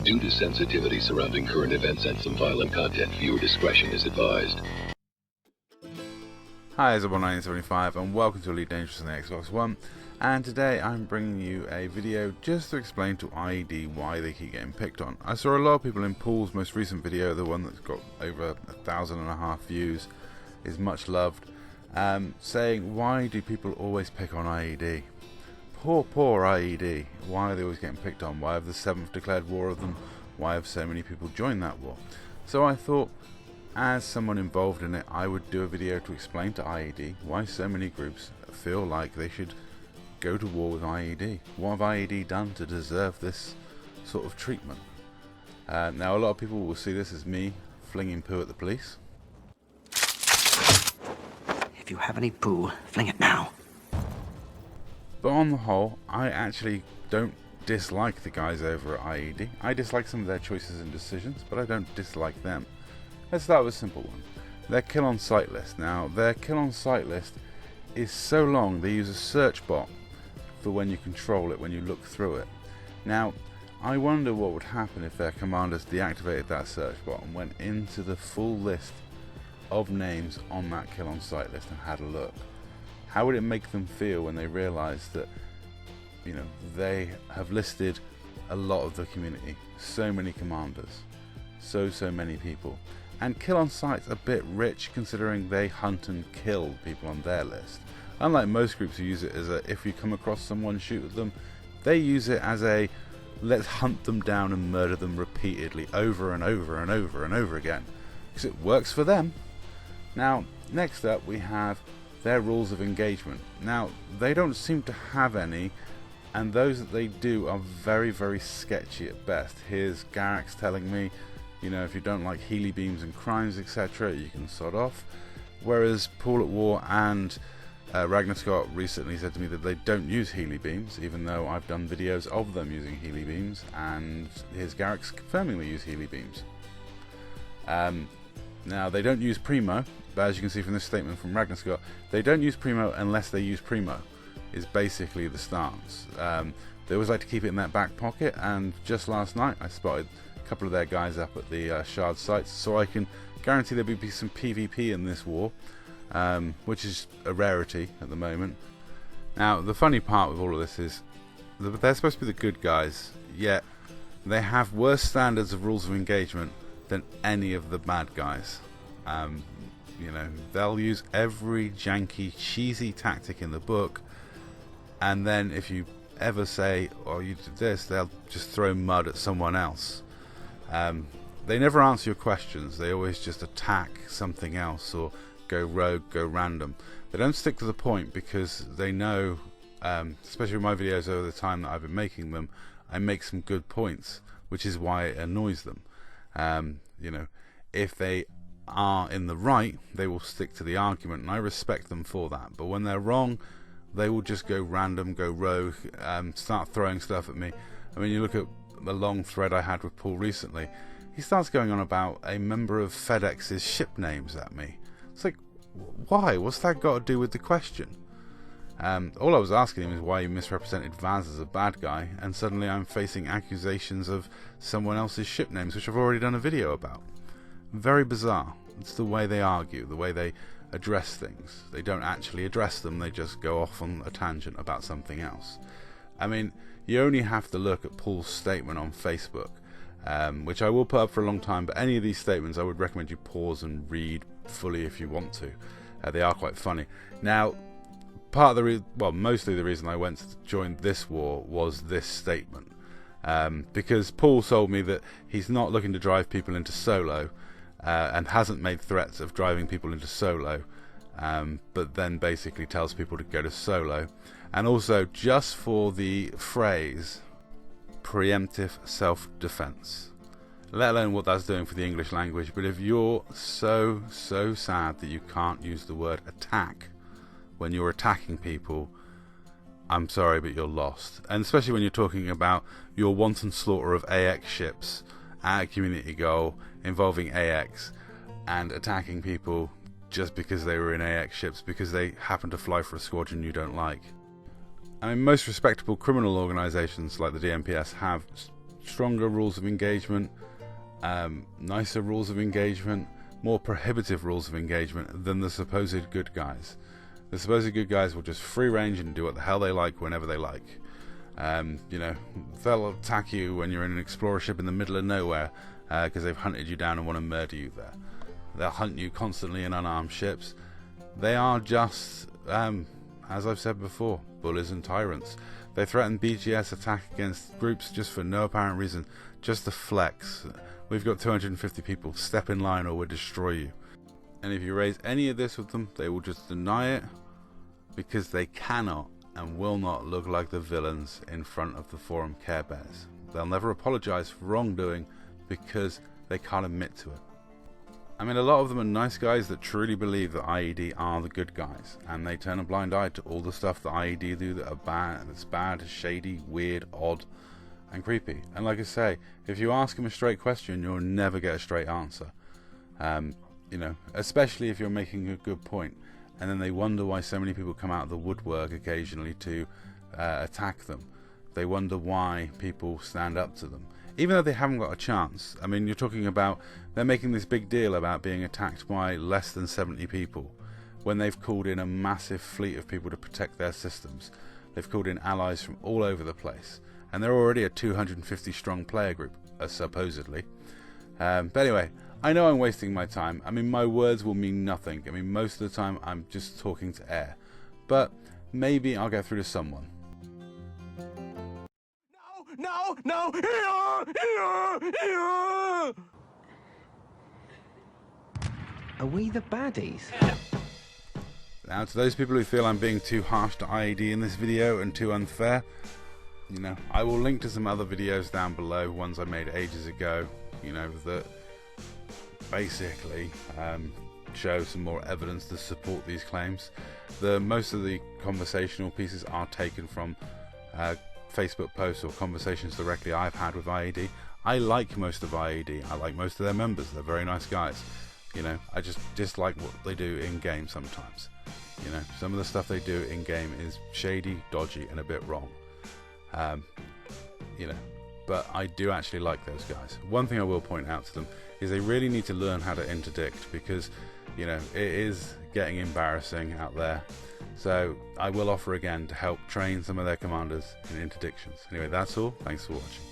Due to sensitivity surrounding current events and some violent content, viewer discretion is advised. Hi, it's Avoidance, and welcome to Elite Dangerous on the Xbox One. And today I'm bringing you a video just to explain to IED why they keep getting picked on. I saw a lot of people in Paul's most recent video, the one that's got over 1,500 views, is much loved, saying, why do people always pick on IED? Poor IED. Why are they always getting picked on? Why have the 7th declared war of them? Why have so many people joined that war? So I thought, as someone involved in it, I would do a video to explain to IED why so many groups feel like they should go to war with IED. What have IED done to deserve this sort of treatment? Now a lot of people will see this as me flinging poo at the police. If you have any poo, fling it now. But on the whole, I actually don't dislike the guys over at IED. I dislike some of their choices and decisions, but I don't dislike them. Let's start with a simple one. Their kill on sight list. Now, their kill on sight list is so long, they use a search bot for when you control it, when you look through it. Now, I wonder what would happen if their commanders deactivated that search bot and went into the full list of names on that kill on sight list and had a look. How would it make them feel when they realise that, you know, they have listed a lot of the community, so many commanders, so many people, and kill on sight's a bit rich considering they hunt and kill people on their list. Unlike most groups who use it as a, if you come across someone, shoot at them, they use it as a, let's hunt them down and murder them repeatedly over and over and over and over again, because it works for them. Now, next up we have their rules of engagement. Now, they don't seem to have any, and those that they do are very sketchy at best. Here's Garrick's telling me, you know, if you don't like Healy beams and crimes, etc., you can sod off. Whereas Paul at War and Ragnar Scott recently said to me that they don't use Healy beams, even though I've done videos of them using Healy beams, and here's Garrick's confirming they use Healy beams. Now, they don't use Primo, but as you can see from this statement from Ragnar Scott, they don't use Primo unless they use Primo, is basically the stance. They always like to keep it in that back pocket, and just last night I spotted a couple of their guys up at the Shard sites, so I can guarantee there'll be some PvP in this war, which is a rarity at the moment. Now, the funny part with all of this is that they're supposed to be the good guys, yet they have worse standards of rules of engagement than any of the bad guys. You know, they'll use every janky, cheesy tactic in the book, and then if you ever say, oh, you did this, they'll just throw mud at someone else. They never answer your questions. They always just attack something else or go rogue, go random. They don't stick to the point because they know, especially with my videos over the time that I've been making them, I make some good points, which is why it annoys them. You know, if they are in the right, they will stick to the argument, and I respect them for that. But when they're wrong, they will just go random, go rogue, start throwing stuff at me. I mean, you look at the long thread I had with Paul recently, he starts going on about a member of FedEx's ship names at me. It's like, why? What's that got to do with the question? All I was asking him is why he misrepresented Vaz as a bad guy, and suddenly I'm facing accusations of someone else's ship names, which I've already done a video about. Very bizarre. It's the way they argue, the way they address things. They don't actually address them, they just go off on a tangent about something else. I mean, you only have to look at Paul's statement on Facebook, which I will put up for a long time, but any of these statements I would recommend you pause and read fully if you want to. They are quite funny. Now, part of the mostly the reason I went to join this war was this statement, because Paul told me that he's not looking to drive people into solo, and hasn't made threats of driving people into solo, but then basically tells people to go to solo, and also just for the phrase preemptive self-defense, let alone what that's doing for the English language. But if you're so sad that you can't use the word attack when you're attacking people, I'm sorry, but you're lost. And especially when you're talking about your wanton slaughter of AX ships at a community goal involving AX, and attacking people just because they were in AX ships because they happen to fly for a squadron you don't like. I mean, most respectable criminal organisations like the DMPS have stronger rules of engagement, nicer rules of engagement, more prohibitive rules of engagement than the supposed good guys. The supposed good guys will just free range and do what the hell they like whenever they like. You know, they'll attack you when you're in an explorer ship in the middle of nowhere because they've hunted you down and want to murder you there. They'll hunt you constantly in unarmed ships. They are just, as I've said before, bullies and tyrants. They threaten BGS attack against groups just for no apparent reason, just to flex. We've got 250 people, step in line or we'll destroy you. And if you raise any of this with them, they will just deny it, because they cannot and will not look like the villains in front of the forum Care Bears. They'll never apologise for wrongdoing because they can't admit to it. I mean, a lot of them are nice guys that truly believe that IED are the good guys, and they turn a blind eye to all the stuff that IED do that are bad, that's bad, shady, weird, odd, and creepy. And like I say, if you ask them a straight question, you'll never get a straight answer. You know, especially if you're making a good point, and then they wonder why so many people come out of the woodwork occasionally to attack them. They wonder why people stand up to them, even though they haven't got a chance. I mean, you're talking about, they're making this big deal about being attacked by less than 70 people when they've called in a massive fleet of people to protect their systems. They've called in allies from all over the place, and they're already a 250 strong player group, supposedly. But anyway, I know I'm wasting my time. I mean, my words will mean nothing. I mean, most of the time I'm just talking to air, but maybe I'll get through to someone. No! Are we the baddies? Now, to those people who feel I'm being too harsh to IED in this video and too unfair, you know, I will link to some other videos down below, ones I made ages ago, you know, that basically show some more evidence to support these claims. Most of the conversational pieces are taken from Facebook posts or conversations directly I've had with IED. I like most of IED. I like most of their members. They're very nice guys. You know, I just dislike what they do in game sometimes. You know, some of the stuff they do in game is shady, dodgy, and a bit wrong. You know, but I do actually like those guys. One thing I will point out to them is they really need to learn how to interdict, because, you know, it is getting embarrassing out there. So I will offer again to help train some of their commanders in interdictions. Anyway, that's all. Thanks for watching.